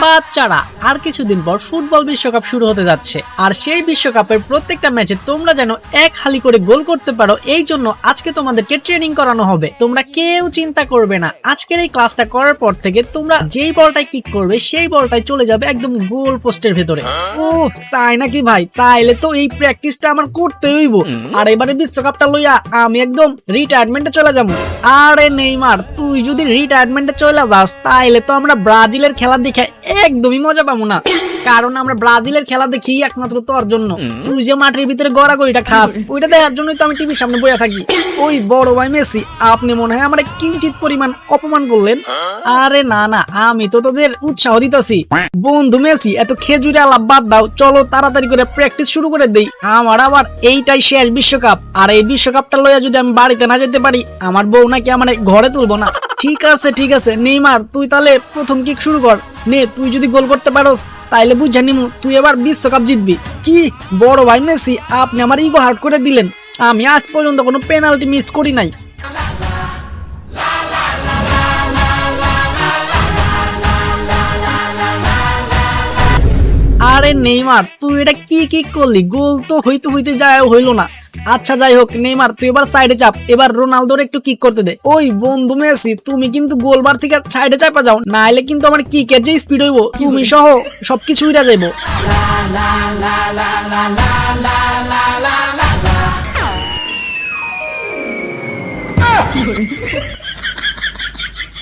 বাচ্চারা আর কিছুদিন পর ফুটবল বিশ্বকাপ শুরু হতে যাচ্ছে, আর সেই বিশ্বকাপের প্রত্যেকটা ম্যাচে তোমরা যেন এক হালি করে গোল করতে পারো, এই জন্য আজকে তোমাদেরকে ট্রেনিং করানো হবে। তোমরা কেউ চিন্তা করবে না, আজকের এই ক্লাসটা করার পর থেকে তোমরা যেই বলটাই কিক করবে সেই বলটাই চলে যাবে একদম গোল পোস্টের ভেতরে। ও তাই নাকি ভাই? তাইলে তো এই প্র্যাকটিসটা আমার করতে হইব, আর এবারে বিশ্বকাপটা লইয়া আমি একদম রিটায়ারমেন্টে চলে যাবো। আরে নেইমার, তুই যদি রিটায়ারমেন্টে চলে যাস তাইলে তো আমরা ব্রাজিলের খেলা দেখে একদমই মজা পাবো না, কারণ আমরা ব্রাজিলের খেলা দেখি একমাত্র তোর জন্য। তুই যে মাঠের ভিতরে গড়াগড়িটা খাস, ওইটা দেখার জন্যই তো আমি টিভির সামনে বসে থাকি। ওই বড় ভাই মেসি, আপনি মনে হয় আমার কিঞ্চিত পরিমাণ অপমান করলেন। আরে না না, আমি তো তোদের উৎসাহ দিতেছি। বন্ধু মেসি, এত খেজুরে আলাপ বাদ দাও, চলো তাড়াতাড়ি করে প্র্যাকটিস শুরু করে দেই। আমার আবার এইটাই শেষ বিশ্বকাপ, আর এই বিশ্বকাপটা লইয়া যদি আমি বাড়িতে না যেতে পারি, আমার বউ নাকি আমার ঘরে তুলবো না। ঠিক আছে নেইমার, তুই তাহলে প্রথম কিক শুরু কর। নে, তুই যদি গোল করতে পারোস তাইলে বুঝা নিমু তুই এবার বিশ্বকাপ জিতবি। কি বড় ভাই মেসি, আপনি আমার ইগো হার্ট করে দিলেন। আমি আজ পর্যন্ত কোনো পেনাল্টি মিস করি নাই। আরে নেইমার, তুই এটা কি কিক করলি? গোল তো হইতে যায় হইলো না। আচ্ছা যাই হোক নেইমার, তুই এবার সাইডে চাপ, এবার রোনালদোর একটু কিক করতে দে। ওই বন্ধু মেসি, তুমি কিন্তু গোলবার থেকে সাইডে চাপা যাও, নাইলে কিন্তু আমার কিকের যে স্পিড হইব, তুমি সহ সবকিছু উড়া যাইবো।